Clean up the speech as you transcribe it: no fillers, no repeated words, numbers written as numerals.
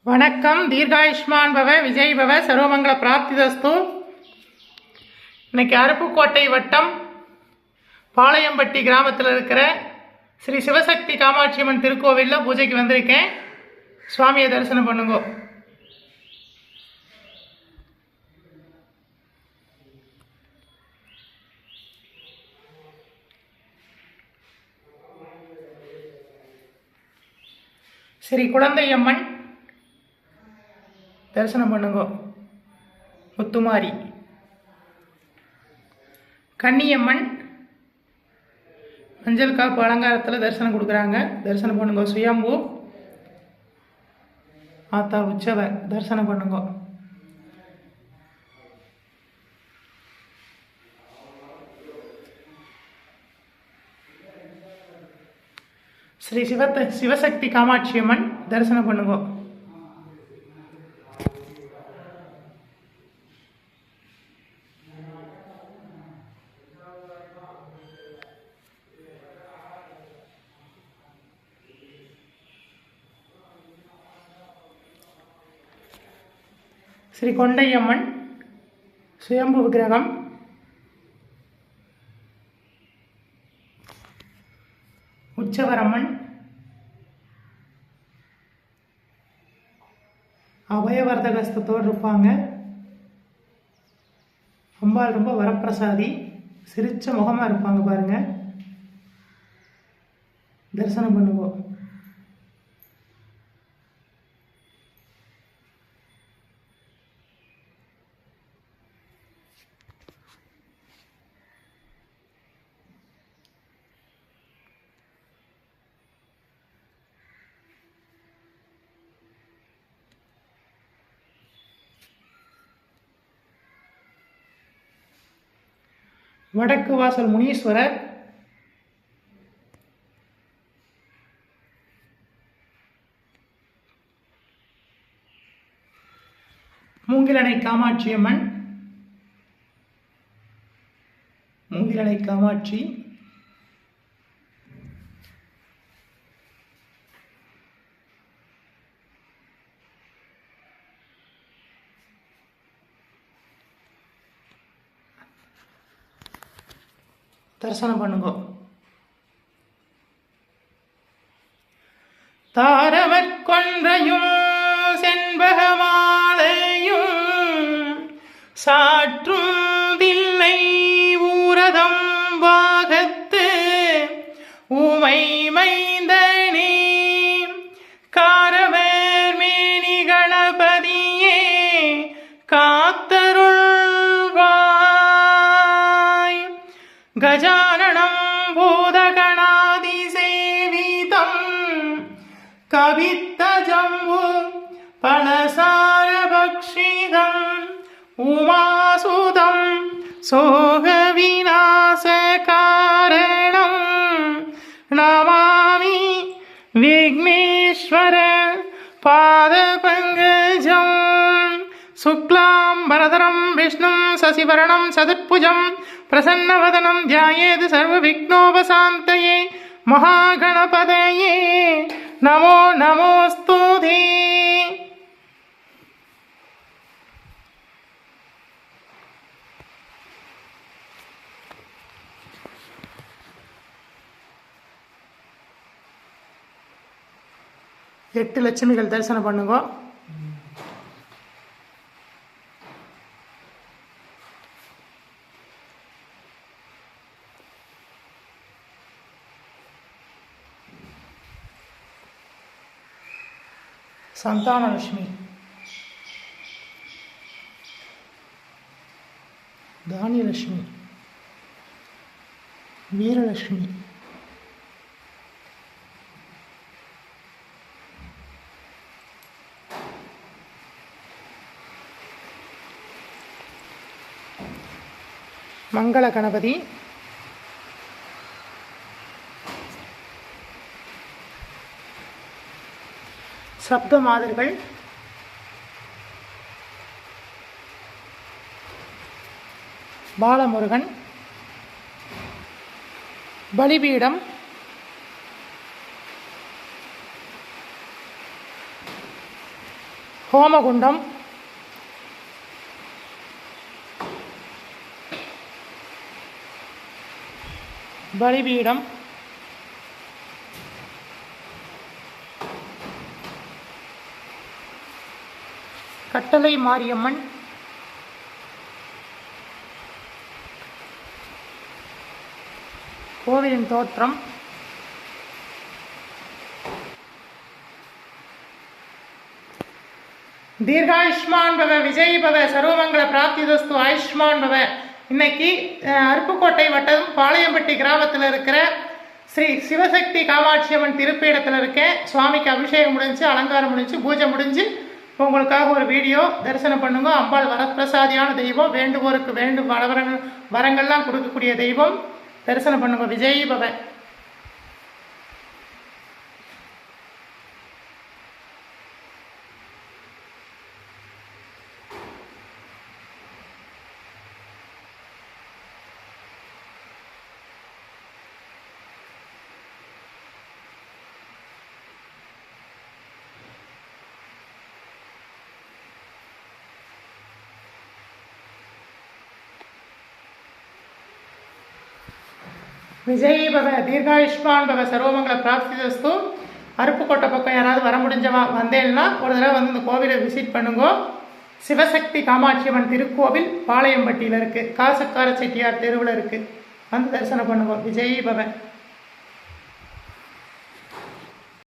வணக்கம். தீர்காயுஷ்மான் பவ, விஜய் பவ, சர்வமங்கல பிராப்திதஸ்து. இன்னைக்கு அருப்புக்கோட்டை வட்டம் பாளையம்பட்டி கிராமத்தில் இருக்கிற ஸ்ரீ சிவசக்தி காமாட்சியம்மன் திருக்கோவிலில் பூஜைக்கு வந்திருக்கேன். சுவாமியை தரிசனம் பண்ணுங்க. ஸ்ரீ குழந்தையம்மன் தரிசனம் பண்ணுங்க. முத்துமாரி கன்னியம்மன் மஞ்சள் காப்பு அலங்காரத்தில் தரிசனம் கொடுக்குறாங்க. தரிசனம் பண்ணுங்க. சுயம்பு ஆத்தா உற்சவர் தரிசனம் பண்ணுங்க. ஸ்ரீ சிவசக்தி காமாட்சியம்மன் தரிசனம் பண்ணுங்க. ஸ்ரீ கொண்டையம்மன் சுயம்பு விக்கிரகம். உற்சவரம்மன் அபயவர்தகஸ்தத்தோடு இருப்பாங்க. அம்பாள் ரொம்ப வரப்பிரசாதி, சிரிச்ச முகமாக இருப்பாங்க பாருங்க. தரிசனம் பண்ணுவோம். வடக்கு வாசல் முனீஸ்வரர், மூங்கிலணை காமாட்சியம்மன், மூங்கிலணை காமாட்சி, தரிசனம் பண்ணுங்க. தாரவற்கொன்றையும் செண்பகமாலையும் சாற்றும் தில்லை ஊரதம் வாகத்து ஊமை மைந்தனே காரவேர் மேனி கணபதியே காத்தருள்வாய். கஜானனம் பூதகணாதிசேவிதம் கவித்தஜம்பு பலசாரபக்ஷிதம் உமாசுதம் சோகவிநாசகாரணம் நமாமி விக்னேஸ்வர பாதபங்கஜம். சுக்லாம் பரதரம் விஷ்ணும் சசிவரணம் சதுர்புஜம் பிரசன்னவதனம் த்யாயேத் சர்வவிக்னோபசாந்தயே மகாகணபதயே நமோ நமோஸ்துதே. எட்டு லட்சுமிகள் தரிசனம் பண்ணுங்க. சந்தானலட்சுமி, தானியலட்சுமி, வீரலட்சுமி, மங்கள கணபதி, சப்த மாதர்கள், பாலமுருகன், பலிபீடம், ஹோமகுண்டம், பலிபீடம், கட்டளை மாரியம்மன், கோவிலின் தோற்றம், தீர்காயுஷ்மான் பவ, விஜய் பவ, சர்வமங்கல பிராப்திதஸ்து, ஆயுஷ்மான் பவ. இன்னைக்கு அருப்புக்கோட்டை வட்டம் பாளையம்பட்டி கிராமத்தில் இருக்கிற ஸ்ரீ சிவசக்தி காமாட்சி அம்மன் திருப்பீடத்தில் இருக்கேன். சுவாமிக்கு அபிஷேகம் முடிஞ்சு, அலங்காரம் முடிஞ்சு, பூஜை முடிஞ்சு இப்போ உங்களுக்காக ஒரு வீடியோ தரிசனம் பண்ணுங்க. அம்பாள் வரப்பிரசாதியான தெய்வம், வேண்டுவோருக்கு வேண்டும் வரங்கள்லாம் கொடுக்கக்கூடிய தெய்வம். தரிசனம் பண்ணுங்க. விஜய் பவ. விஜய் பவ, தீர்காயுஷ்மான் பவ, சர்வமங்கல பிராப்திதஸ்து. அருப்புக்கோட்டை பக்கம் யாராவது வர முடிஞ்சவா வந்தேன்னா ஒரு தடவை வந்து இந்த கோவிலை விசிட் பண்ணுங்க. சிவசக்தி காமாட்சி அம்மன் திருக்கோவில் பாளையம்பட்டியில் இருக்குது. காசுக்கார செட்டியார் தெருவில் இருக்குது. வந்து தரிசனம் பண்ணுங்க. விஜய் பவ.